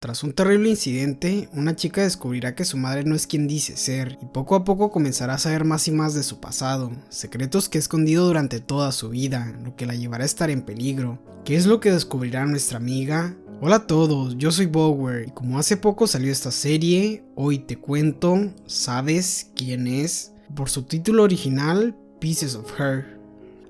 Tras un terrible incidente, una chica descubrirá que su madre no es quien dice ser, y poco a poco comenzará a saber más y más de su pasado, secretos que ha escondido durante toda su vida, lo que la llevará a estar en peligro. ¿Qué es lo que descubrirá nuestra amiga? Hola a todos, yo soy Bower, y como hace poco salió esta serie, hoy te cuento, ¿sabes quién es? Por su título original, Pieces of Her.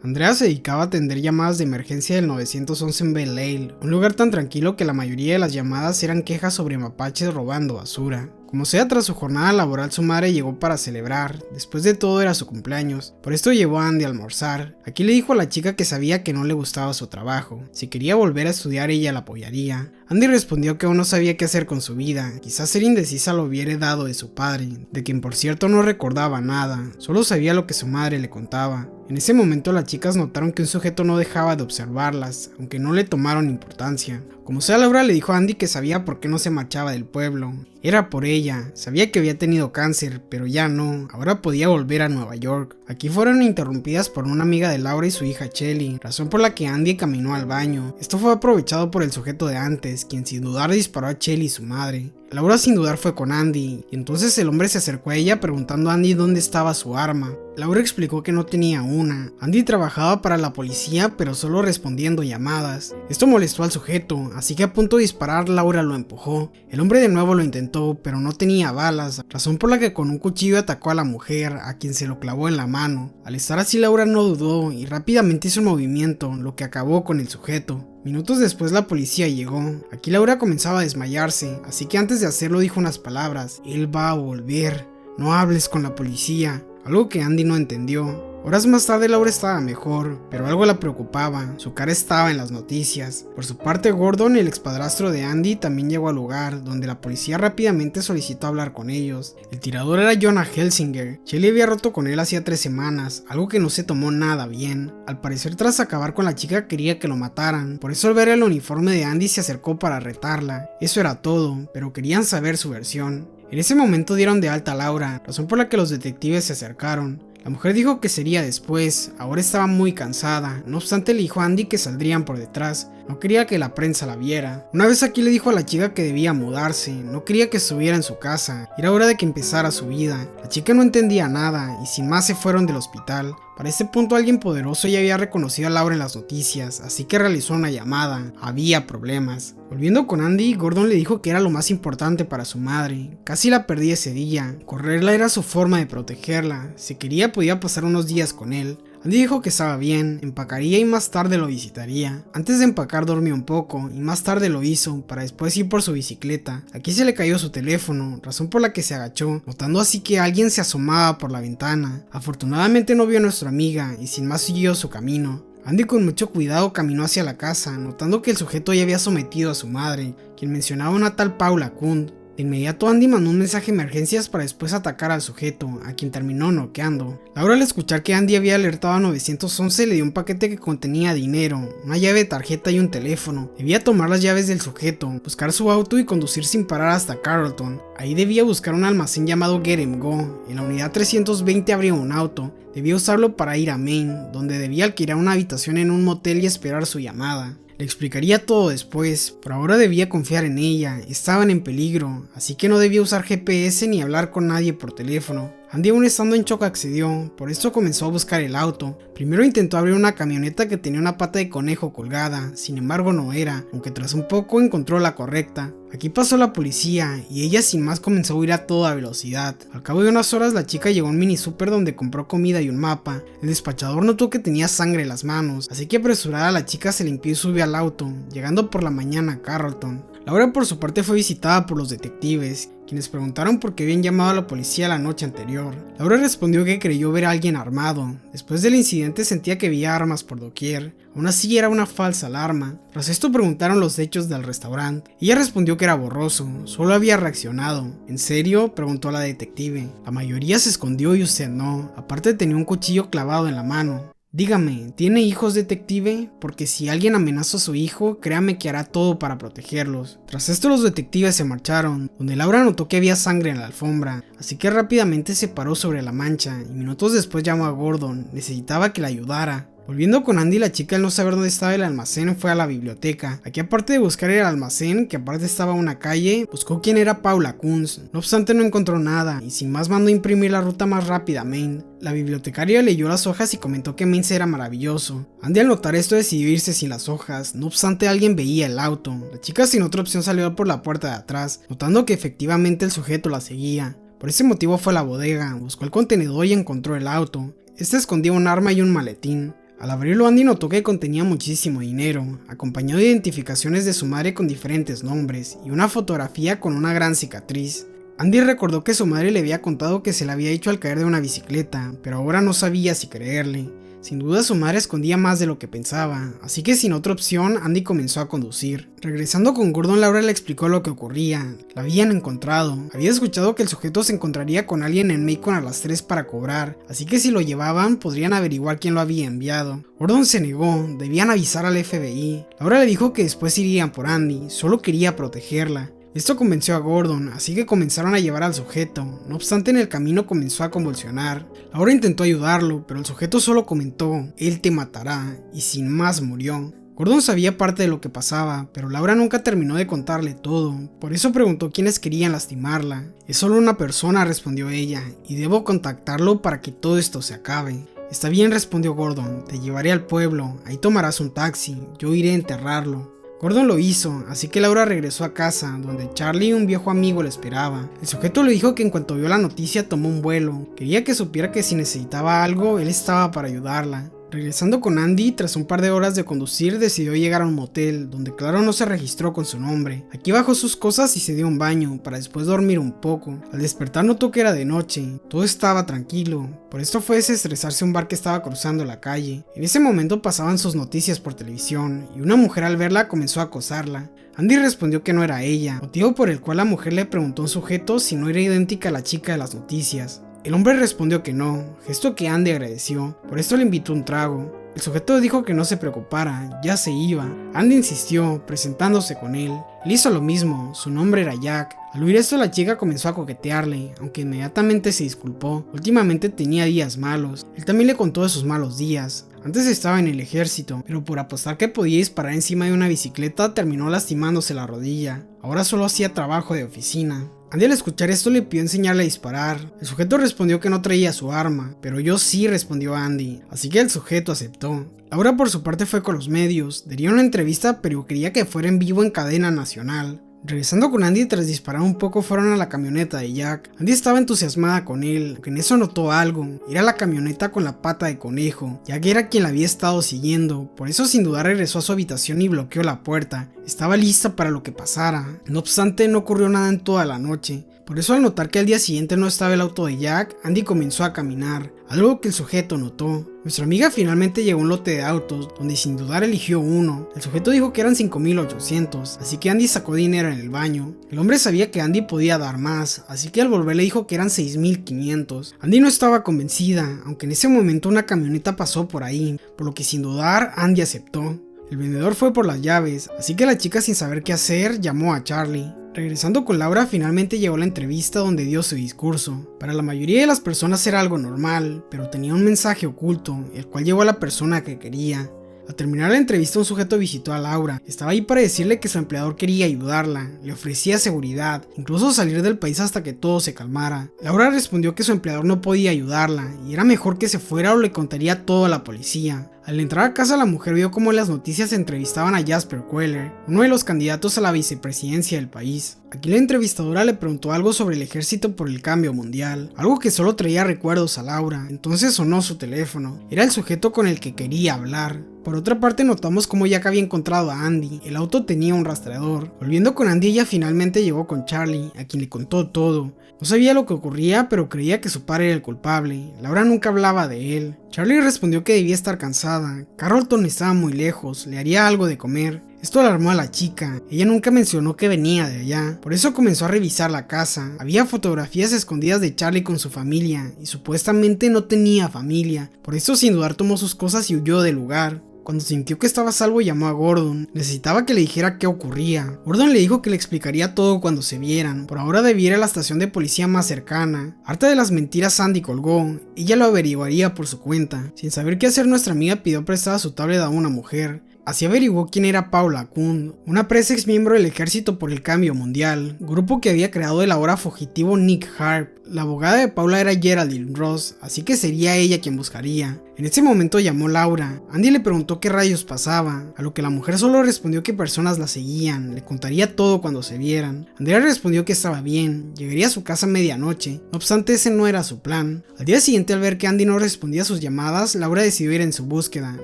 Andrea se dedicaba a atender llamadas de emergencia del 911 en Belle Isle, un lugar tan tranquilo que la mayoría de las llamadas eran quejas sobre mapaches robando basura. Como sea, tras su jornada laboral su madre llegó para celebrar, después de todo era su cumpleaños, por esto llevó a Andy a almorzar. Aquí le dijo a la chica que sabía que no le gustaba su trabajo, si quería volver a estudiar ella la apoyaría. Andy respondió que aún no sabía qué hacer con su vida, quizás ser indecisa lo hubiera dado de su padre, de quien por cierto no recordaba nada, solo sabía lo que su madre le contaba. En ese momento las chicas notaron que un sujeto no dejaba de observarlas, aunque no le tomaron importancia. Como sea, Laura le dijo a Andy que sabía por qué no se marchaba del pueblo. Era por ella, sabía que había tenido cáncer, pero ya no, ahora podía volver a Nueva York. Aquí fueron interrumpidas por una amiga de Laura y su hija Shelly, razón por la que Andy caminó al baño. Esto fue aprovechado por el sujeto de antes, quien sin dudar disparó a Shelly y su madre. Laura sin dudar fue con Andy, y entonces el hombre se acercó a ella preguntando a Andy dónde estaba su arma. Laura explicó que no tenía una. Andy trabajaba para la policía pero solo respondiendo llamadas. Esto molestó al sujeto, así que a punto de disparar Laura lo empujó. El hombre de nuevo lo intentó, pero no tenía balas, razón por la que con un cuchillo atacó a la mujer, a quien se lo clavó en la mano. Al estar así Laura no dudó y rápidamente hizo un movimiento, lo que acabó con el sujeto. Minutos después la policía llegó. Aquí Laura comenzaba a desmayarse, así que antes de hacerlo dijo unas palabras: "Él va a volver, no hables con la policía", algo que Andy no entendió. Horas más tarde Laura estaba mejor, pero algo la preocupaba, su cara estaba en las noticias. Por su parte Gordon, el expadrastro de Andy, también llegó al lugar, donde la policía rápidamente solicitó hablar con ellos. El tirador era Jonah Helsinger. Shelly había roto con él hacía 3 semanas, algo que no se tomó nada bien. Al parecer tras acabar con la chica quería que lo mataran, por eso al ver el uniforme de Andy se acercó para retarla. Eso era todo, pero querían saber su versión. En ese momento dieron de alta a Laura, razón por la que los detectives se acercaron. La mujer dijo que sería después, ahora estaba muy cansada, no obstante le dijo a Andy que saldrían por detrás, no quería que la prensa la viera. Una vez aquí le dijo a la chica que debía mudarse, no quería que estuviera en su casa, era hora de que empezara su vida. La chica no entendía nada y sin más se fueron del hospital. Para este punto alguien poderoso ya había reconocido a Laura en las noticias, así que realizó una llamada. Había problemas. Volviendo con Andy, Gordon le dijo que era lo más importante para su madre. Casi la perdí ese día. Correrla era su forma de protegerla. Si quería podía pasar unos días con él. Andy dijo que estaba bien, empacaría y más tarde lo visitaría. Antes de empacar dormió un poco y más tarde lo hizo para después ir por su bicicleta. Aquí se le cayó su teléfono, razón por la que se agachó, notando así que alguien se asomaba por la ventana. Afortunadamente no vio a nuestra amiga y sin más siguió su camino. Andy con mucho cuidado caminó hacia la casa, notando que el sujeto ya había sometido a su madre, quien mencionaba una tal Paula Kund. De inmediato Andy mandó un mensaje de emergencias para después atacar al sujeto, a quien terminó noqueando. Laura, al escuchar que Andy había alertado a 911, le dio un paquete que contenía dinero, una llave de tarjeta y un teléfono. Debía tomar las llaves del sujeto, buscar su auto y conducir sin parar hasta Carrollton. Ahí debía buscar un almacén llamado Get 'Em Go. En la unidad 320 abrió un auto. Debía usarlo para ir a Maine, donde debía alquilar una habitación en un motel y esperar su llamada. Le explicaría todo después, por ahora debía confiar en ella, estaban en peligro, así que no debía usar GPS ni hablar con nadie por teléfono. Andy, aún estando en shock, accedió, por esto comenzó a buscar el auto. Primero intentó abrir una camioneta que tenía una pata de conejo colgada, sin embargo no era, aunque tras un poco encontró la correcta. Aquí pasó la policía y ella sin más comenzó a huir a toda velocidad. Al cabo de unas horas la chica llegó a un mini super donde compró comida y un mapa. El despachador notó que tenía sangre en las manos, así que apresurada la chica se limpió y subió al auto, llegando por la mañana a Carrollton. Laura por su parte fue visitada por los detectives, quienes preguntaron por qué habían llamado a la policía la noche anterior. Laura respondió que creyó ver a alguien armado. Después del incidente sentía que veía armas por doquier, aún así era una falsa alarma. Tras esto preguntaron los hechos del restaurante. Ella respondió que era borroso, solo había reaccionado. ¿En serio?, preguntó la detective. La mayoría se escondió y usted no, aparte tenía un cuchillo clavado en la mano. Dígame, ¿tiene hijos, detective? Porque si alguien amenaza a su hijo, créame que hará todo para protegerlos. Tras esto los detectives se marcharon, donde Laura notó que había sangre en la alfombra, así que rápidamente se paró sobre la mancha y minutos después llamó a Gordon, necesitaba que la ayudara. Volviendo con Andy, la chica al no saber dónde estaba el almacén fue a la biblioteca. Aquí, aparte de buscar el almacén, que aparte estaba en una calle, buscó quién era Paula Kunz. No obstante, no encontró nada y sin más mandó imprimir la ruta más rápida a Maine. La bibliotecaria leyó las hojas y comentó que Maine era maravilloso. Andy al notar esto decidió irse sin las hojas, no obstante alguien veía el auto. La chica sin otra opción salió por la puerta de atrás, notando que efectivamente el sujeto la seguía. Por ese motivo fue a la bodega, buscó el contenedor y encontró el auto. Este escondía un arma y un maletín. Al abrirlo, Andy notó que contenía muchísimo dinero, acompañado de identificaciones de su madre con diferentes nombres y una fotografía con una gran cicatriz. Andy recordó que su madre le había contado que se la había hecho al caer de una bicicleta, pero ahora no sabía si creerle. Sin duda su madre escondía más de lo que pensaba, así que sin otra opción Andy comenzó a conducir. Regresando con Gordon, Laura le explicó lo que ocurría. La habían encontrado, había escuchado que el sujeto se encontraría con alguien en Macon a las 3 para cobrar, así que si lo llevaban podrían averiguar quién lo había enviado. Gordon se negó, debían avisar al FBI. Laura le dijo que después irían por Andy, solo quería protegerla. Esto convenció a Gordon, así que comenzaron a llevar al sujeto. No obstante, en el camino comenzó a convulsionar. Laura intentó ayudarlo, pero el sujeto solo comentó: "Él te matará", y sin más murió. Gordon sabía parte de lo que pasaba, pero Laura nunca terminó de contarle todo, por eso preguntó quiénes querían lastimarla. "Es solo una persona", respondió ella, "y debo contactarlo para que todo esto se acabe". "Está bien", respondió Gordon, "te llevaré al pueblo, ahí tomarás un taxi, yo iré a enterrarlo". Gordon lo hizo, así que Laura regresó a casa, donde Charlie, un viejo amigo, le esperaba. El sujeto le dijo que en cuanto vio la noticia tomó un vuelo. Quería que supiera que si necesitaba algo, él estaba para ayudarla. Regresando con Andy, tras un par de horas de conducir, decidió llegar a un motel, donde claro no se registró con su nombre. Aquí bajó sus cosas y se dio un baño, para después dormir un poco. Al despertar notó que era de noche, todo estaba tranquilo. Por esto fue desestresarse a un bar que estaba cruzando la calle. En ese momento pasaban sus noticias por televisión, y una mujer al verla comenzó a acosarla. Andy respondió que no era ella, motivo por el cual la mujer le preguntó a un sujeto si no era idéntica a la chica de las noticias. El hombre respondió que no, gesto que Andy agradeció, por esto le invitó un trago. El sujeto dijo que no se preocupara, ya se iba. Andy insistió, presentándose con él. Él hizo lo mismo, su nombre era Jack. Al oír esto la chica comenzó a coquetearle, aunque inmediatamente se disculpó. Últimamente tenía días malos, él también le contó de sus malos días. Antes estaba en el ejército, pero por apostar que podía disparar encima de una bicicleta terminó lastimándose la rodilla. Ahora solo hacía trabajo de oficina. Andy al escuchar esto le pidió enseñarle a disparar. El sujeto respondió que no traía su arma, pero yo sí, respondió Andy, así que el sujeto aceptó. Laura por su parte fue con los medios, daría una entrevista pero quería que fuera en vivo en cadena nacional. Regresando con Andy tras disparar un poco fueron a la camioneta de Jack. Andy estaba entusiasmada con él, aunque en eso notó algo, era la camioneta con la pata de conejo. Jack era quien la había estado siguiendo, por eso sin dudar regresó a su habitación y bloqueó la puerta. Estaba lista para lo que pasara, no obstante no ocurrió nada en toda la noche. Por eso al notar que al día siguiente no estaba el auto de Jack, Andy comenzó a caminar, algo que el sujeto notó. Nuestra amiga finalmente llegó a un lote de autos, donde sin dudar eligió uno. El sujeto dijo que eran 5,800, así que Andy sacó dinero en el baño. El hombre sabía que Andy podía dar más, así que al volver le dijo que eran 6,500. Andy no estaba convencida, aunque en ese momento una camioneta pasó por ahí, por lo que sin dudar Andy aceptó. El vendedor fue por las llaves, así que la chica sin saber qué hacer llamó a Charlie. Regresando con Laura finalmente llegó la entrevista donde dio su discurso. Para la mayoría de las personas era algo normal, pero tenía un mensaje oculto, el cual llegó a la persona que quería. Al terminar la entrevista un sujeto visitó a Laura, estaba ahí para decirle que su empleador quería ayudarla, le ofrecía seguridad, incluso salir del país hasta que todo se calmara. Laura respondió que su empleador no podía ayudarla y era mejor que se fuera o le contaría todo a la policía. Al entrar a casa la mujer vio cómo las noticias entrevistaban a Jasper Queller, uno de los candidatos a la vicepresidencia del país. Aquí la entrevistadora le preguntó algo sobre el ejército por el cambio mundial, algo que solo traía recuerdos a Laura. Entonces sonó su teléfono, era el sujeto con el que quería hablar. Por otra parte notamos cómo Jack había encontrado a Andy, el auto tenía un rastreador. Volviendo con Andy ella finalmente llegó con Charlie, a quien le contó todo. No sabía lo que ocurría, pero creía que su padre era el culpable. Laura nunca hablaba de él. Charlie respondió que debía estar cansada. Carrollton estaba muy lejos, le haría algo de comer. Esto alarmó a la chica, ella nunca mencionó que venía de allá, por eso comenzó a revisar la casa. Había fotografías escondidas de Charlie con su familia, y supuestamente no tenía familia, por eso sin dudar tomó sus cosas y huyó del lugar. Cuando sintió que estaba a salvo llamó a Gordon, necesitaba que le dijera qué ocurría. Gordon le dijo que le explicaría todo cuando se vieran, por ahora debía ir a la estación de policía más cercana. Harta de las mentiras, Sandy colgó, ella lo averiguaría por su cuenta. Sin saber qué hacer, nuestra amiga pidió prestada su tablet a una mujer. Así averiguó quién era Paula Kuhn, una presa ex miembro del Ejército por el Cambio Mundial, grupo que había creado el ahora fugitivo Nick Harp. La abogada de Paula era Geraldine Ross, así que sería ella quien buscaría. En ese momento llamó Laura. Andy le preguntó qué rayos pasaba, a lo que la mujer solo respondió que personas la seguían, le contaría todo cuando se vieran. Andrea respondió que estaba bien, llegaría a su casa a medianoche, no obstante ese no era su plan. Al día siguiente, al ver que Andy no respondía a sus llamadas, Laura decidió ir en su búsqueda,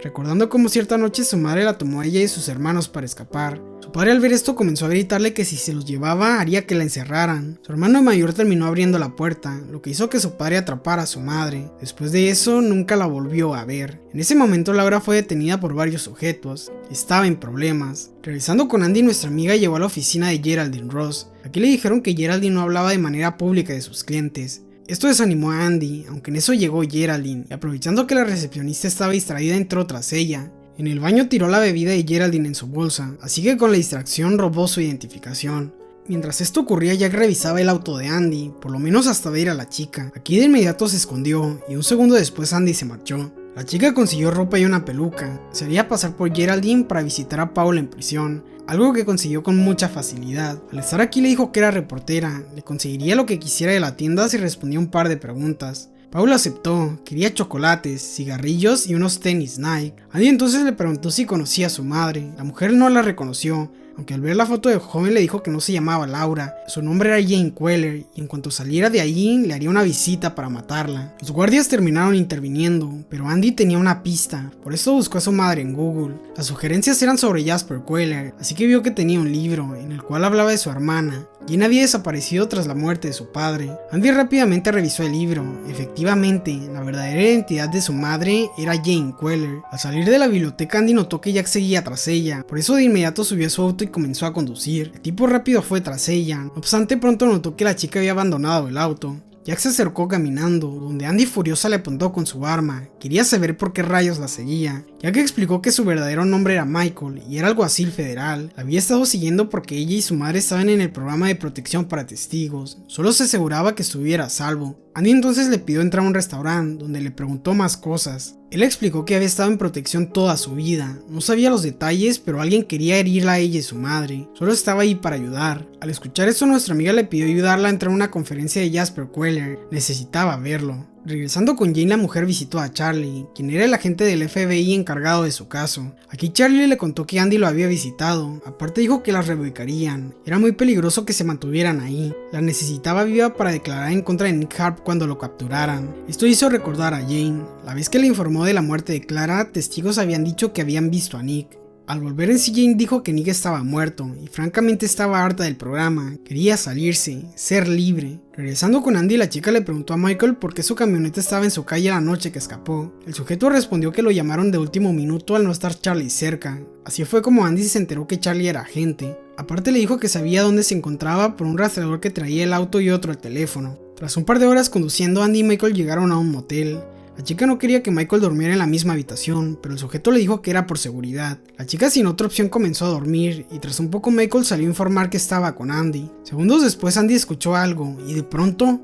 recordando cómo cierta noche su madre la tomó a ella y sus hermanos para escapar. Su padre al ver esto comenzó a gritarle que si se los llevaba haría que la encerraran. Su hermano mayor terminó abriendo la puerta, lo que hizo que su padre atrapara a su madre. Después de eso nunca la volvió a ver. En ese momento Laura fue detenida por varios sujetos. Estaba en problemas. Regresando con Andy, nuestra amiga llegó a la oficina de Geraldine Ross. Aquí le dijeron que Geraldine no hablaba de manera pública de sus clientes. Esto desanimó a Andy, aunque en eso llegó Geraldine, y aprovechando que la recepcionista estaba distraída entró tras ella. En el baño tiró la bebida de Geraldine en su bolsa, así que con la distracción robó su identificación. Mientras esto ocurría, Jack revisaba el auto de Andy, por lo menos hasta ver a la chica. Aquí de inmediato se escondió, y un segundo después Andy se marchó. La chica consiguió ropa y una peluca, se haría pasar por Geraldine para visitar a Paula en prisión, algo que consiguió con mucha facilidad. Al estar aquí le dijo que era reportera, le conseguiría lo que quisiera de la tienda si respondía un par de preguntas. Paula aceptó, quería chocolates, cigarrillos y unos tenis Nike. Andy entonces le preguntó si conocía a su madre. La mujer no la reconoció, aunque al ver la foto del joven le dijo que no se llamaba Laura, su nombre era Jane Queller, y en cuanto saliera de allí le haría una visita para matarla. Los guardias terminaron interviniendo, pero Andy tenía una pista, por eso buscó a su madre en Google. Las sugerencias eran sobre Jasper Queller, así que vio que tenía un libro, en el cual hablaba de su hermana. Jane había desaparecido tras la muerte de su padre. Andy rápidamente revisó el libro. Efectivamente, la verdadera identidad de su madre era Jane Queller. Al salir de la biblioteca, Andy notó que Jack seguía tras ella, por eso de inmediato subió a su auto y comenzó a conducir. El tipo rápido fue tras ella, no obstante pronto notó que la chica había abandonado el auto. Jack se acercó caminando, donde Andy furiosa le apuntó con su arma. Quería saber por qué rayos la seguía. Jack explicó que su verdadero nombre era Michael y era alguacil federal. La había estado siguiendo porque ella y su madre estaban en el programa de protección para testigos. Solo se aseguraba que estuviera a salvo. Andy entonces le pidió entrar a un restaurante, donde le preguntó más cosas. Él explicó que había estado en protección toda su vida, no sabía los detalles, pero alguien quería herirla a ella y su madre, solo estaba ahí para ayudar. Al escuchar eso, nuestra amiga le pidió ayudarla a entrar a una conferencia de Jasper Queller, necesitaba verlo. Regresando con Jane, la mujer visitó a Charlie, quien era el agente del FBI encargado de su caso. Aquí Charlie le contó que Andy lo había visitado, aparte dijo que las reubicarían. Era muy peligroso que se mantuvieran ahí, la necesitaba viva para declarar en contra de Nick Harp cuando lo capturaran. Esto hizo recordar a Jane. La vez que le informó de la muerte de Clara, testigos habían dicho que habían visto a Nick. Al volver en sí, Jane dijo que Nick estaba muerto y francamente estaba harta del programa, quería salirse, ser libre. Regresando con Andy, la chica le preguntó a Michael por qué su camioneta estaba en su calle la noche que escapó. El sujeto respondió que lo llamaron de último minuto al no estar Charlie cerca. Así fue como Andy se enteró que Charlie era agente. Aparte le dijo que sabía dónde se encontraba por un rastreador que traía el auto y otro el teléfono. Tras un par de horas conduciendo, Andy y Michael llegaron a un motel. La chica no quería que Michael durmiera en la misma habitación, pero el sujeto le dijo que era por seguridad. La chica sin otra opción comenzó a dormir, y tras un poco Michael salió a informar que estaba con Andy. Segundos después Andy escuchó algo, y de pronto...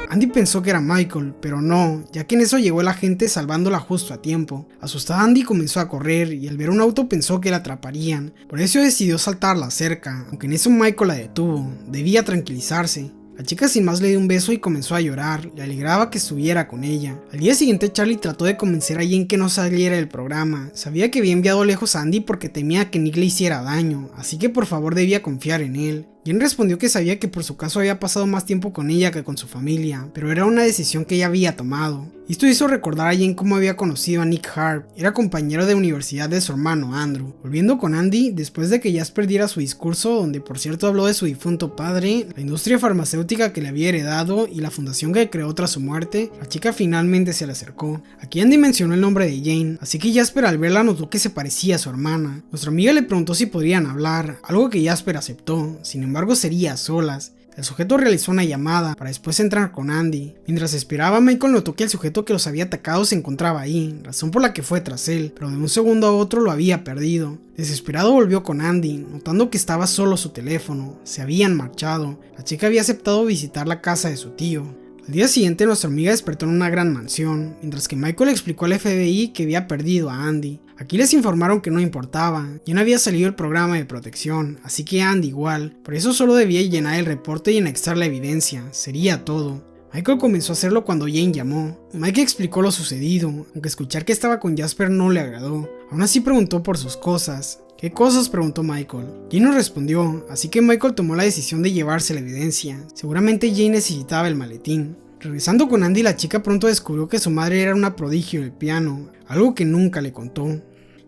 Andy pensó que era Michael, pero no, ya que en eso llegó el agente salvándola justo a tiempo. Asustada, Andy comenzó a correr y al ver un auto pensó que la atraparían, por eso decidió saltar la cerca, aunque en eso Michael la detuvo, debía tranquilizarse. La chica sin más le dio un beso y comenzó a llorar, le alegraba que estuviera con ella. Al día siguiente Charlie trató de convencer a Jane que no saliera del programa, sabía que había enviado lejos a Andy porque temía que Nick le hiciera daño, así que por favor debía confiar en él. Jane respondió que sabía que por su caso había pasado más tiempo con ella que con su familia, pero era una decisión que ella había tomado. Esto hizo recordar a Jane cómo había conocido a Nick Harp, era compañero de universidad de su hermano Andrew. Volviendo con Andy, después de que Jasper diera su discurso, donde por cierto habló de su difunto padre, la industria farmacéutica que le había heredado y la fundación que creó tras su muerte, la chica finalmente se le acercó. Aquí Andy mencionó el nombre de Jane, así que Jasper al verla notó que se parecía a su hermana. Nuestra amiga le preguntó si podrían hablar, algo que Jasper aceptó, sin embargo sería a solas. El sujeto realizó una llamada para después entrar con Andy. Mientras esperaba, Michael notó que el sujeto que los había atacado se encontraba ahí, razón por la que fue tras él, pero de un segundo a otro lo había perdido. Desesperado volvió con Andy, notando que estaba solo su teléfono. Se habían marchado. La chica había aceptado visitar la casa de su tío. Al día siguiente, nuestra amiga despertó en una gran mansión, mientras que Michael explicó al FBI que había perdido a Andy. Aquí les informaron que no importaba, ya no había salido el programa de protección, así que Andy igual, por eso solo debía llenar el reporte y anexar la evidencia, sería todo. Michael comenzó a hacerlo cuando Jane llamó. Mike explicó lo sucedido, aunque escuchar que estaba con Jasper no le agradó. Aún así preguntó por sus cosas. ¿Qué cosas?, preguntó Michael. Jane no respondió, así que Michael tomó la decisión de llevarse la evidencia. Seguramente Jane necesitaba el maletín. Regresando con Andy, la chica pronto descubrió que su madre era una prodigio del piano, algo que nunca le contó.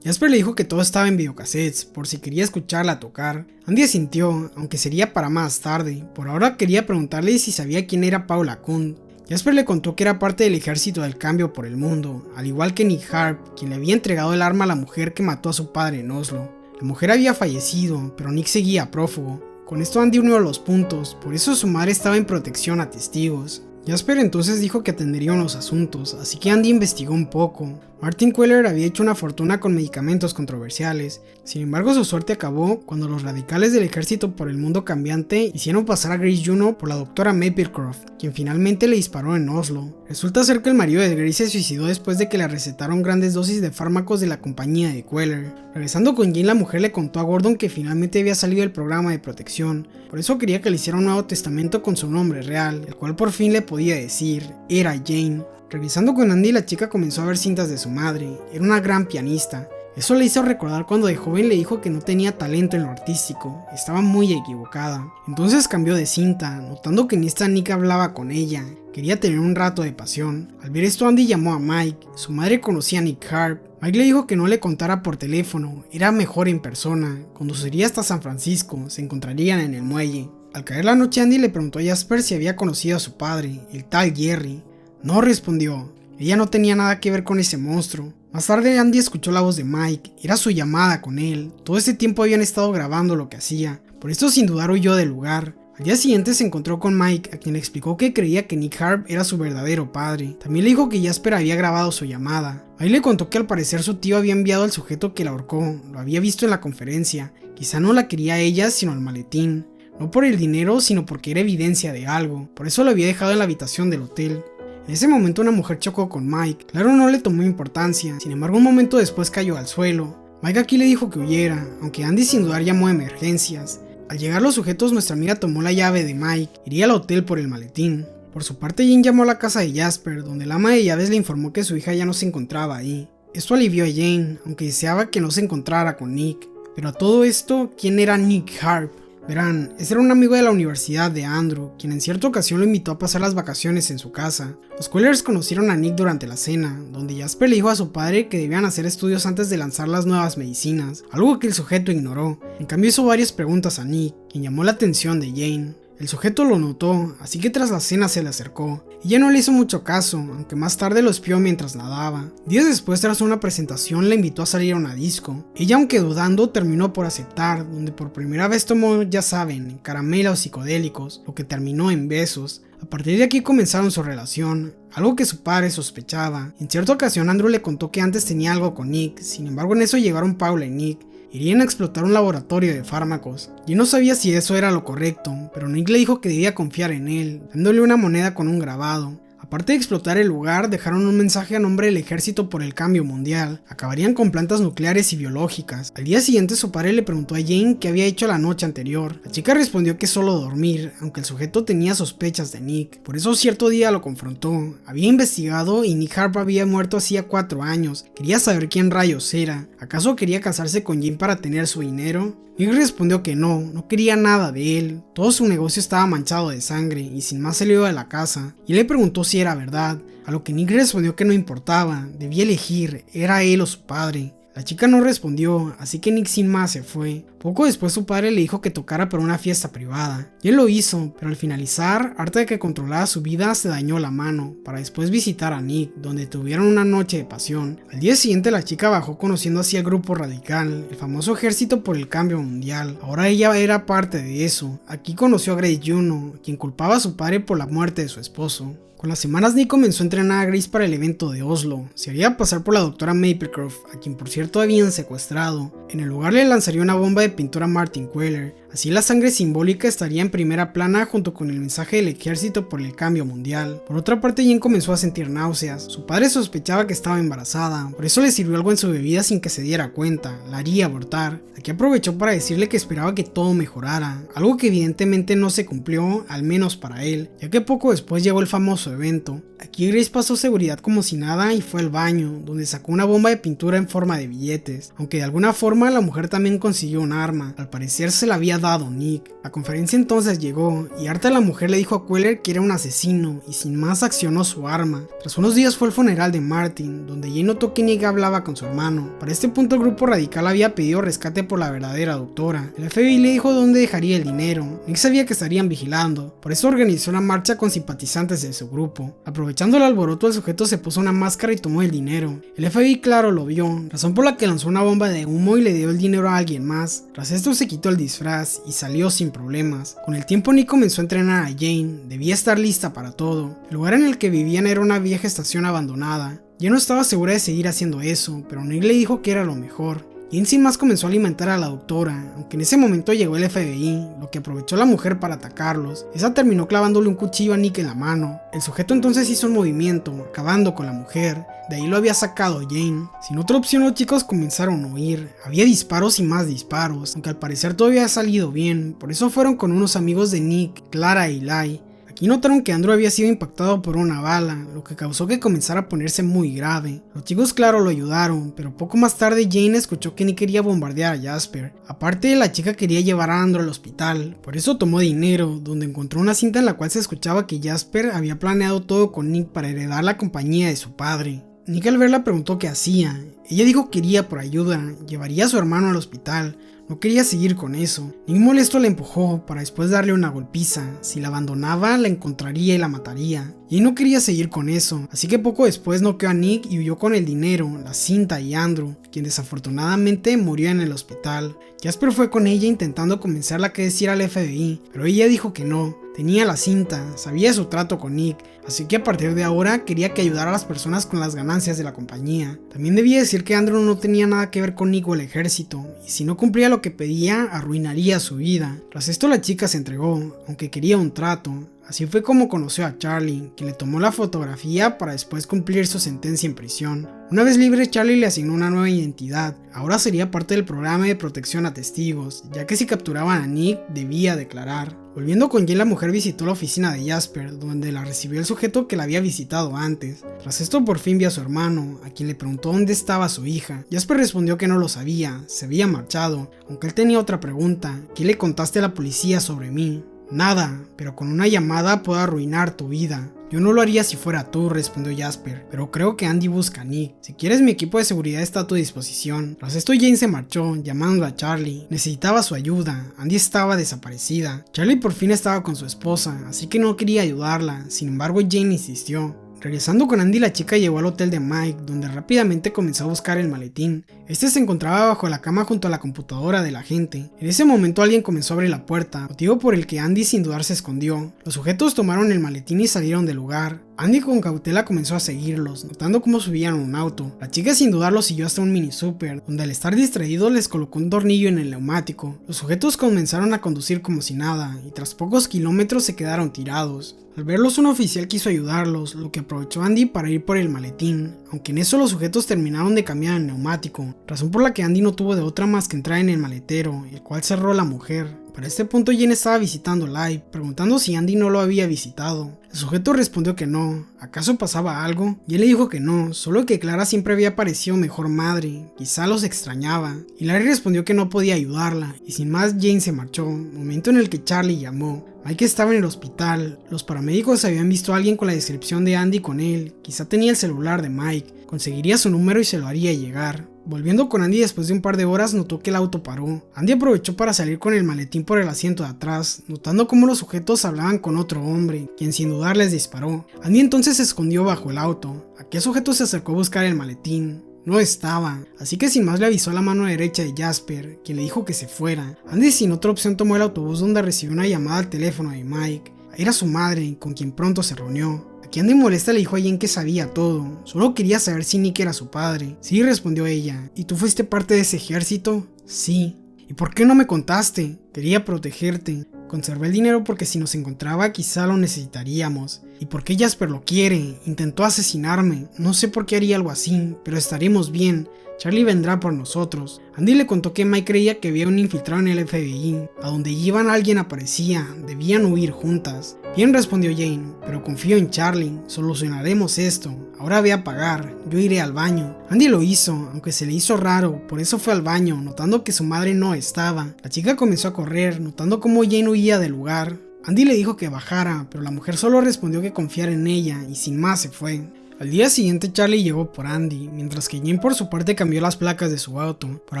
Jasper le dijo que todo estaba en videocassettes, por si quería escuclarla tocar. Andy asintió, aunque sería para más tarde. Por ahora quería preguntarle si sabía quién era Paula Kuhn. Jasper le contó que era parte del ejército del cambio por el mundo, al igual que Nick Harp, quien le había entregado el arma a la mujer que mató a su padre en Oslo. La mujer había fallecido, pero Nick seguía prófugo. Con esto Andy unió los puntos, por eso su madre estaba en protección a testigos. Jasper entonces dijo que atendería unos asuntos, así que Andy investigó un poco. Martin Queller había hecho una fortuna con medicamentos controversiales, sin embargo su suerte acabó cuando los radicales del ejército por el mundo cambiante hicieron pasar a Grace Juno por la doctora Maplecroft, quien finalmente le disparó en Oslo. Resulta ser que el marido de Grace se suicidó después de que le recetaron grandes dosis de fármacos de la compañía de Queller. Regresando con Jane, la mujer le contó a Gordon que finalmente había salido del programa de protección, por eso quería que le hiciera un nuevo testamento con su nombre real, el cual por fin le podía decir, era Jane. Revisando con Andy, la chica comenzó a ver cintas de su madre, era una gran pianista. Eso le hizo recordar cuando de joven le dijo que no tenía talento en lo artístico, estaba muy equivocada. Entonces cambió de cinta, notando que en esta Nick hablaba con ella, quería tener un rato de pasión. Al ver esto, Andy llamó a Mike, su madre conocía a Nick Harp. Mike le dijo que no le contara por teléfono, era mejor en persona, conduciría hasta San Francisco, se encontrarían en el muelle. Al caer la noche, Andy le preguntó a Jasper si había conocido a su padre, el tal Jerry. No respondió, ella no tenía nada que ver con ese monstruo. Más tarde Andy escuchó la voz de Mike, era su llamada con él, todo este tiempo habían estado grabando lo que hacía, por esto sin dudar huyó del lugar. Al día siguiente se encontró con Mike, a quien le explicó que creía que Nick Harp era su verdadero padre. También le dijo que Jasper había grabado su llamada. Mike le contó que al parecer su tío había enviado al sujeto que la ahorcó, lo había visto en la conferencia, quizá no la quería a ella sino al maletín. No por el dinero, sino porque era evidencia de algo, por eso lo había dejado en la habitación del hotel. En ese momento una mujer chocó con Mike, claro no le tomó importancia, sin embargo un momento después cayó al suelo. Mike aquí le dijo que huyera, aunque Andy sin dudar llamó a emergencias. Al llegar los sujetos, nuestra amiga tomó la llave de Mike, iría al hotel por el maletín. Por su parte, Jane llamó a la casa de Jasper, donde el ama de llaves le informó que su hija ya no se encontraba ahí. Esto alivió a Jane, aunque deseaba que no se encontrara con Nick. Pero a todo esto, ¿quién era Nick Harp? Verán, ese era un amigo de la universidad de Andrew, quien en cierta ocasión lo invitó a pasar las vacaciones en su casa. Los Quellers conocieron a Nick durante la cena, donde Jasper le dijo a su padre que debían hacer estudios antes de lanzar las nuevas medicinas, algo que el sujeto ignoró. En cambio hizo varias preguntas a Nick, quien llamó la atención de Jane. El sujeto lo notó, así que tras la cena se le acercó. Ella no le hizo mucho caso, aunque más tarde lo espió mientras nadaba. Días después, tras una presentación, la invitó a salir a una disco. Ella, aunque dudando, terminó por aceptar, donde por primera vez tomó, ya saben, caramelos psicodélicos, lo que terminó en besos. A partir de aquí comenzaron su relación, algo que su padre sospechaba. En cierta ocasión Andrew le contó que antes tenía algo con Nick, sin embargo en eso llegaron Paula y Nick. Irían a explotar un laboratorio de fármacos. Yo no sabía si eso era lo correcto, pero Nick le dijo que debía confiar en él, dándole una moneda con un grabado. Aparte de explotar el lugar, dejaron un mensaje a nombre del ejército por el cambio mundial. Acabarían con plantas nucleares y biológicas. Al día siguiente su padre le preguntó a Jane qué había hecho la noche anterior. La chica respondió que solo dormir, aunque el sujeto tenía sospechas de Nick. Por eso cierto día lo confrontó. Había investigado y Nick Harp había muerto hacía 4 años. Quería saber quién rayos era. ¿Acaso quería casarse con Jane para tener su dinero? Nick respondió que no quería nada de él, todo su negocio estaba manchado de sangre y sin más salió de la casa, y le preguntó si era verdad, a lo que Nick respondió que no importaba, debía elegir, era él o su padre. La chica no respondió, así que Nick sin más se fue. Poco después su padre le dijo que tocara para una fiesta privada, y él lo hizo, pero al finalizar, harta de que controlara su vida, se dañó la mano, para después visitar a Nick, donde tuvieron una noche de pasión. Al día siguiente la chica bajó conociendo así al grupo radical, el famoso ejército por el cambio mundial. Ahora ella era parte de eso. Aquí conoció a Grace Juno, quien culpaba a su padre por la muerte de su esposo. Con las semanas Nick comenzó a entrenar a Grace para el evento de Oslo. Se haría pasar por la doctora Maplecroft, a quien por cierto habían secuestrado. En el lugar le lanzaría una bomba de pintura a Martin Queller. Así la sangre simbólica estaría en primera plana junto con el mensaje del ejército por el cambio mundial. Por otra parte, Jane comenzó a sentir náuseas. Su padre sospechaba que estaba embarazada, por eso le sirvió algo en su bebida sin que se diera cuenta. La haría abortar. Aquí aprovechó para decirle que esperaba que todo mejorara, algo que evidentemente no se cumplió, al menos para él, ya que poco después llegó el famoso evento. Aquí Grace pasó seguridad como si nada y fue al baño, donde sacó una bomba de pintura en forma de billetes, aunque de alguna forma la mujer también consiguió un arma. Al parecer se la había dado Nick. La conferencia entonces llegó, y harta la mujer le dijo a Queller que era un asesino, y sin más accionó su arma. Tras unos días fue el funeral de Martin, donde Jane notó que Nick hablaba con su hermano. Para este punto el grupo radical había pedido rescate por la verdadera doctora. El FBI le dijo dónde dejaría el dinero. Nick sabía que estarían vigilando, por eso organizó una marcha con simpatizantes de su grupo. Aprovechando el alboroto, el sujeto se puso una máscara y tomó el dinero. El FBI claro lo vio, razón por la que lanzó una bomba de humo y le dio el dinero a alguien más. Tras esto se quitó el disfraz y salió sin problemas. Con el tiempo Nick comenzó a entrenar a Jane, debía estar lista para todo. El lugar en el que vivían era una vieja estación abandonada. Jane no estaba segura de seguir haciendo eso, pero Nick le dijo que era lo mejor. Jane sin más comenzó a alimentar a la doctora, aunque en ese momento llegó el FBI, lo que aprovechó la mujer para atacarlos. Esa terminó clavándole un cuchillo a Nick en la mano. El sujeto entonces hizo un movimiento, acabando con la mujer. De ahí lo había sacado Jane. Sin otra opción los chicos comenzaron a huir. Había disparos y más disparos, aunque al parecer todo había salido bien, por eso fueron con unos amigos de Nick, Clara e Eli. Aquí notaron que Andrew había sido impactado por una bala, lo que causó que comenzara a ponerse muy grave. Los chicos claro lo ayudaron, pero poco más tarde Jane escuchó que Nick quería bombardear a Jasper. Aparte, la chica quería llevar a Andrew al hospital, por eso tomó dinero, donde encontró una cinta en la cual se escuchaba que Jasper había planeado todo con Nick para heredar la compañía de su padre. Nick al verla preguntó qué hacía. Ella dijo que iría por ayuda, llevaría a su hermano al hospital. No quería seguir con eso. Nick molesto la empujó para después darle una golpiza. Si la abandonaba, la encontraría y la mataría. Y no quería seguir con eso, así que poco después noqueó a Nick y huyó con el dinero, la cinta y Andrew, quien desafortunadamente murió en el hospital. Jasper fue con ella intentando convencerla a que decir al FBI, pero ella dijo que no. Tenía la cinta, sabía su trato con Nick, así que a partir de ahora quería que ayudara a las personas con las ganancias de la compañía. También debía decir que Andrew no tenía nada que ver con Nick o el ejército, y si no cumplía lo que pedía, arruinaría su vida. Tras esto la chica se entregó, aunque quería un trato. Así fue como conoció a Charlie, quien le tomó la fotografía para después cumplir su sentencia en prisión. Una vez libre, Charlie le asignó una nueva identidad. Ahora sería parte del programa de protección a testigos, ya que si capturaban a Nick, debía declarar. Volviendo con Jane, la mujer visitó la oficina de Jasper, donde la recibió el sujeto que la había visitado antes. Tras esto por fin vio a su hermano, a quien le preguntó dónde estaba su hija. Jasper respondió que no lo sabía, se había marchado, aunque él tenía otra pregunta: ¿qué le contaste a la policía sobre mí? Nada, pero con una llamada puedo arruinar tu vida. Yo no lo haría si fuera tú, respondió Jasper, pero creo que Andy busca a Nick. Si quieres, mi equipo de seguridad está a tu disposición. Tras esto Jane se marchó, llamando a Charlie. Necesitaba su ayuda, Andy estaba desaparecida. Charlie por fin estaba con su esposa, así que no quería ayudarla, sin embargo Jane insistió. Regresando con Andy, la chica llegó al hotel de Mike, donde rápidamente comenzó a buscar el maletín. Este se encontraba bajo la cama junto a la computadora del agente. En ese momento alguien comenzó a abrir la puerta, motivo por el que Andy sin dudar se escondió. Los sujetos tomaron el maletín y salieron del lugar. Andy con cautela comenzó a seguirlos, notando cómo subían a un auto. La chica sin dudarlo siguió hasta un mini super, donde al estar distraído les colocó un tornillo en el neumático. Los sujetos comenzaron a conducir como si nada, y tras pocos kilómetros se quedaron tirados. Al verlos, un oficial quiso ayudarlos, lo que aprovechó Andy para ir por el maletín, aunque en eso los sujetos terminaron de cambiar el neumático, razón por la que Andy no tuvo de otra más que entrar en el maletero, el cual cerró la mujer. Para este punto Jane estaba visitando Live, preguntando si Andy no lo había visitado. El sujeto respondió que no. ¿Acaso pasaba algo? Y él le dijo que no, solo que Clara siempre había parecido mejor madre, quizá los extrañaba. Y Larry respondió que no podía ayudarla, y sin más Jane se marchó, momento en el que Charlie llamó. Mike estaba en el hospital, los paramédicos habían visto a alguien con la descripción de Andy con él, quizá tenía el celular de Mike, conseguiría su número y se lo haría llegar. Volviendo con Andy después de un par de horas, notó que el auto paró. Andy aprovechó para salir con el maletín por el asiento de atrás, notando cómo los sujetos hablaban con otro hombre, quien sin dudar les disparó. Andy entonces se escondió bajo el auto. Aquel sujeto se acercó a buscar el maletín. No estaba, así que sin más le avisó a la mano derecha de Jasper, quien le dijo que se fuera. Andy sin otra opción tomó el autobús, donde recibió una llamada al teléfono de Mike. Era su madre, con quien pronto se reunió. Aquí Andy molesta le dijo a Jane que sabía todo, solo quería saber si Nick era su padre. Sí, respondió ella. ¿Y tú fuiste parte de ese ejército? Sí. ¿Y por qué no me contaste? Quería protegerte. Conservé el dinero porque si nos encontraba quizá lo necesitaríamos. ¿Y por qué Jasper lo quiere? Intentó asesinarme. No sé por qué haría algo así, pero estaremos bien. Charlie vendrá por nosotros. Andy le contó que Mike creía que había un infiltrado en el FBI. A donde iban alguien aparecía. Debían huir juntas. Bien, respondió Jane, pero confío en Charlie. Solucionaremos esto. Ahora ve a pagar. Yo iré al baño. Andy lo hizo, aunque se le hizo raro. Por eso fue al baño, notando que su madre no estaba. La chica comenzó a correr, notando cómo Jane huía del lugar. Andy le dijo que bajara, pero la mujer solo respondió que confiara en ella y sin más se fue. Al día siguiente Charlie llegó por Andy, mientras que Jane por su parte cambió las placas de su auto. Por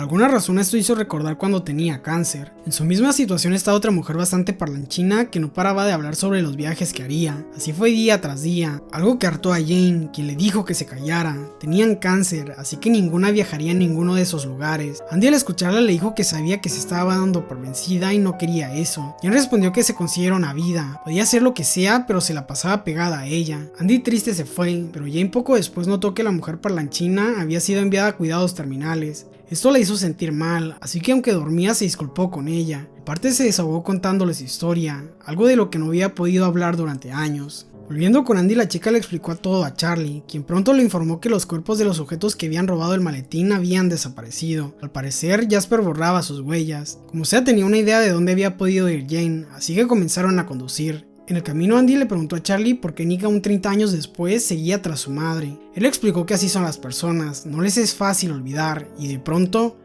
alguna razón esto hizo recordar cuando tenía cáncer. En su misma situación estaba otra mujer bastante parlanchina que no paraba de hablar sobre los viajes que haría. Así fue día tras día, algo que hartó a Jane, quien le dijo que se callara. Tenían cáncer, así que ninguna viajaría en ninguno de esos lugares. Andy al escucharla le dijo que sabía que se estaba dando por vencida y no quería eso. Jane respondió que se considera una vida, podía hacer lo que sea, pero se la pasaba pegada a ella. Andy triste se fue, pero Jane poco después notó que la mujer parlanchina había sido enviada a cuidados terminales. Esto la hizo sentir mal, así que aunque dormía se disculpó con ella. Aparte se desahogó contándole su historia, algo de lo que no había podido hablar durante años. Volviendo con Andy, la chica le explicó todo a Charlie, quien pronto le informó que los cuerpos de los sujetos que habían robado el maletín habían desaparecido. Al parecer, Jasper borraba sus huellas. Como sea, tenía una idea de dónde había podido ir Jane, así que comenzaron a conducir. En el camino Andy le preguntó a Charlie por qué Nick aún 30 años después seguía tras su madre. Él le explicó que así son las personas, no les es fácil olvidar, y de pronto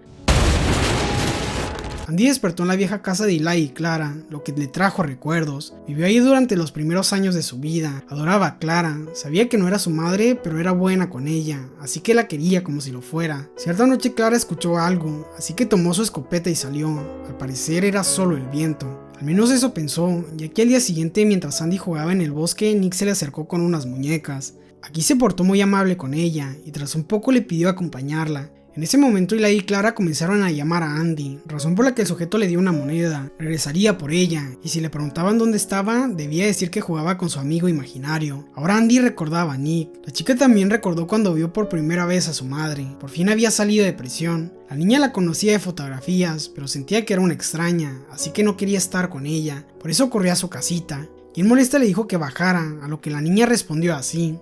Andy despertó en la vieja casa de Eli y Clara, lo que le trajo recuerdos. Vivió ahí durante los primeros años de su vida, adoraba a Clara, sabía que no era su madre, pero era buena con ella, así que la quería como si lo fuera. Cierta noche Clara escuchó algo, así que tomó su escopeta y salió. Al parecer era solo el viento. Al menos eso pensó, ya que al día siguiente, mientras Andy jugaba en el bosque, Nick se le acercó con unas muñecas. Aquí se portó muy amable con ella, y tras un poco le pidió acompañarla. En ese momento Eli y Clara comenzaron a llamar a Andy, razón por la que el sujeto le dio una moneda. Regresaría por ella, y si le preguntaban dónde estaba, debía decir que jugaba con su amigo imaginario. Ahora Andy recordaba a Nick. La chica también recordó cuando vio por primera vez a su madre. Por fin había salido de prisión. La niña la conocía de fotografías, pero sentía que era una extraña, así que no quería estar con ella. Por eso corrió a su casita. Quien molesta le dijo que bajara, a lo que la niña respondió así.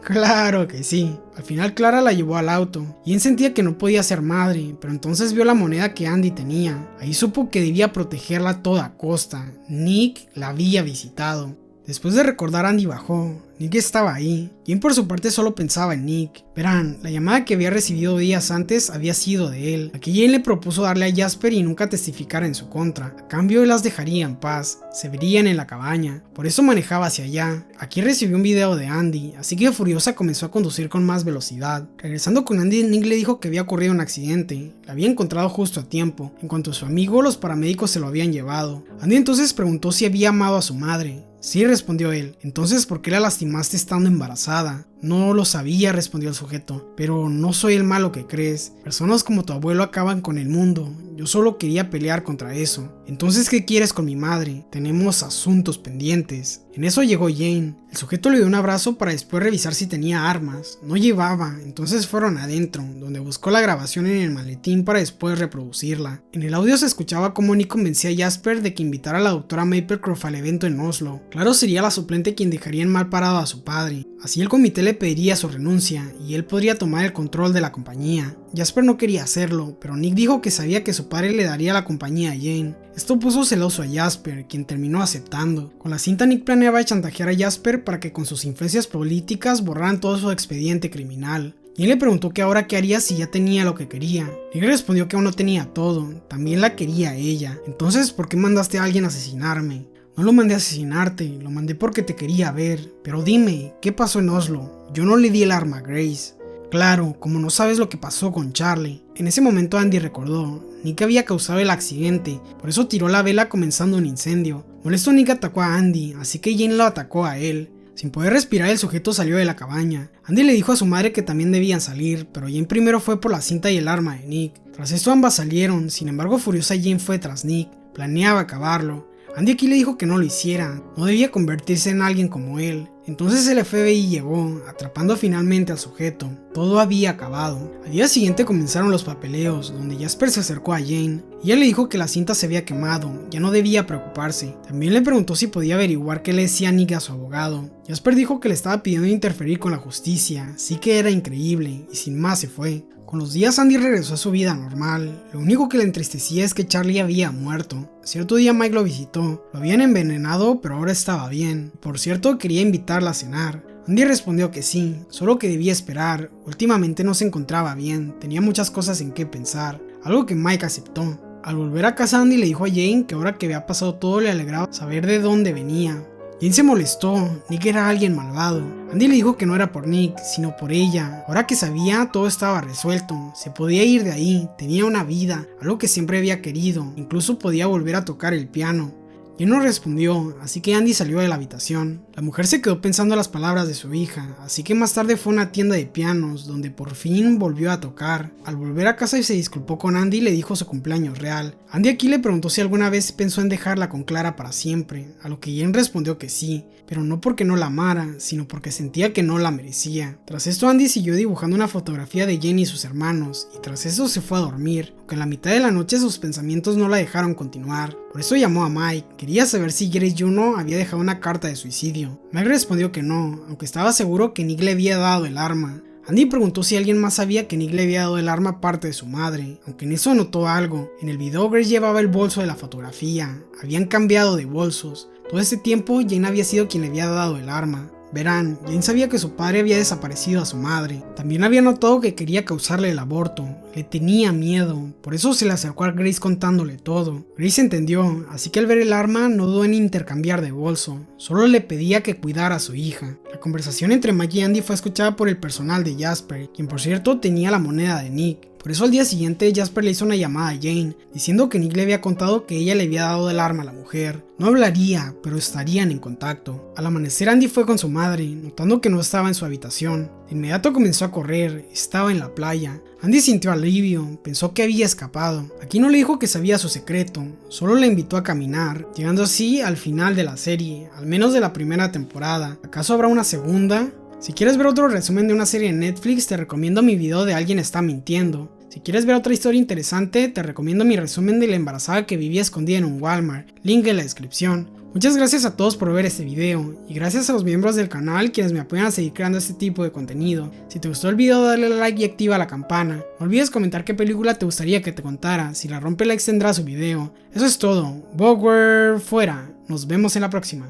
Claro que sí. Al final Clara la llevó al auto. Jane sentía que no podía ser madre, pero entonces vio la moneda que Andy tenía. Ahí supo que debía protegerla a toda costa. Nick la había visitado. Después de recordar, Andy bajó. Nick estaba ahí. Jane por su parte solo pensaba en Nick. Verán, la llamada que había recibido días antes había sido de él. Aquí Jane le propuso darle a Jasper y nunca testificar en su contra. A cambio él las dejaría en paz. Se verían en la cabaña. Por eso manejaba hacia allá. Aquí recibió un video de Andy, así que furiosa comenzó a conducir con más velocidad. Regresando con Andy, Nick le dijo que había ocurrido un accidente. La había encontrado justo a tiempo. En cuanto a su amigo, los paramédicos se lo habían llevado. Andy entonces preguntó si había amado a su madre. Sí, respondió él. Entonces, ¿por qué la lastimaste estando embarazada? No lo sabía, respondió el sujeto, pero no soy el malo que crees. Personas como tu abuelo acaban con el mundo. Yo solo quería pelear contra eso. Entonces, ¿qué quieres con mi madre? Tenemos asuntos pendientes. En eso llegó Jane. El sujeto le dio un abrazo para después revisar si tenía armas. No llevaba, entonces fueron adentro, donde buscó la grabación en el maletín para después reproducirla. En el audio se escuchaba cómo Nick convencía a Jasper de que invitara a la doctora Maplecroft al evento en Oslo. Claro, sería la suplente quien dejaría en mal parado a su padre. Así el comité le pediría su renuncia y él podría tomar el control de la compañía. Jasper no quería hacerlo, pero Nick dijo que sabía que su padre le daría la compañía a Jane. Esto puso celoso a Jasper, quien terminó aceptando. Con la cinta Nick planeaba chantajear a Jasper para que con sus influencias políticas borraran todo su expediente criminal. Jane le preguntó que ahora qué haría si ya tenía lo que quería. Nick respondió que aún no tenía todo, también la quería a ella. Entonces, ¿por qué mandaste a alguien a asesinarme? No lo mandé a asesinarte, lo mandé porque te quería ver. Pero dime, ¿qué pasó en Oslo? Yo no le di el arma a Grace. Claro, como no sabes lo que pasó con Charlie. En ese momento Andy recordó, Nick había causado el accidente, por eso tiró la vela comenzando un incendio. Molesto, Nick atacó a Andy, así que Jane lo atacó a él. Sin poder respirar, el sujeto salió de la cabaña. Andy le dijo a su madre que también debían salir, pero Jane primero fue por la cinta y el arma de Nick. Tras esto ambas salieron, sin embargo furiosa Jane fue tras Nick, planeaba acabarlo. Andy aquí le dijo que no lo hiciera, no debía convertirse en alguien como él. Entonces el FBI llegó, atrapando finalmente al sujeto. Todo había acabado. Al día siguiente comenzaron los papeleos, donde Jasper se acercó a Jane. Ella le dijo que la cinta se había quemado, ya no debía preocuparse. También le preguntó si podía averiguar qué le decía Nick a su abogado. Jasper dijo que le estaba pidiendo interferir con la justicia, sí que era increíble, y sin más se fue. Con los días Andy regresó a su vida normal, lo único que le entristecía es que Charlie había muerto. Cierto día Mike lo visitó, lo habían envenenado pero ahora estaba bien. Por cierto, quería invitarla a cenar. Andy respondió que sí, solo que debía esperar, últimamente no se encontraba bien, tenía muchas cosas en qué pensar, algo que Mike aceptó. Al volver a casa Andy le dijo a Jane que ahora que había pasado todo le alegraba saber de dónde venía. Jane se molestó, Nick era alguien malvado. Andy le dijo que no era por Nick, sino por ella. Ahora que sabía, todo estaba resuelto, se podía ir de ahí, tenía una vida, algo que siempre había querido, incluso podía volver a tocar el piano. Jane no respondió, así que Andy salió de la habitación. La mujer se quedó pensando las palabras de su hija, así que más tarde fue a una tienda de pianos, donde por fin volvió a tocar. Al volver a casa se disculpó con Andy y le dijo su cumpleaños real. Andy aquí le preguntó si alguna vez pensó en dejarla con Clara para siempre, a lo que Jane respondió que sí, pero no porque no la amara, sino porque sentía que no la merecía. Tras esto Andy siguió dibujando una fotografía de Jane y sus hermanos, y tras eso se fue a dormir, aunque en la mitad de la noche sus pensamientos no la dejaron continuar. Por eso llamó a Mike, quería saber si Grace Juno había dejado una carta de suicidio. Mike respondió que no, aunque estaba seguro que Nick le había dado el arma. Andy preguntó si alguien más sabía que Nick le había dado el arma aparte de su madre, aunque en eso notó algo. En el video Grace llevaba el bolso de la fotografía, habían cambiado de bolsos. Todo este tiempo Jane había sido quien le había dado el arma. Verán, Jane sabía que su padre había desaparecido a su madre. También había notado que quería causarle el aborto. Le tenía miedo, por eso se le acercó a Grace contándole todo. Grace entendió, así que al ver el arma no dudó en intercambiar de bolso. Solo le pedía que cuidara a su hija. La conversación entre Mike y Andy fue escuchada por el personal de Jasper, quien por cierto tenía la moneda de Nick. Por eso al día siguiente Jasper le hizo una llamada a Jane, diciendo que Nick le había contado que ella le había dado el arma a la mujer. No hablaría, pero estarían en contacto. Al amanecer Andy fue con su madre, notando que no estaba en su habitación. De inmediato comenzó a correr, estaba en la playa. Andy sintió alivio, pensó que había escapado. Aquí no le dijo que sabía su secreto, solo le invitó a caminar, llegando así al final de la serie, al menos de la primera temporada. ¿Acaso habrá una segunda? Si quieres ver otro resumen de una serie en Netflix, te recomiendo mi video de Alguien está mintiendo. Si quieres ver otra historia interesante, te recomiendo mi resumen de la embarazada que vivía escondida en un Walmart, link en la descripción. Muchas gracias a todos por ver este video, y gracias a los miembros del canal quienes me apoyan a seguir creando este tipo de contenido. Si te gustó el video, dale like y activa la campana. No olvides comentar qué película te gustaría que te contara, si la rompe likes tendrá su video. Eso es todo, Bower fuera, nos vemos en la próxima.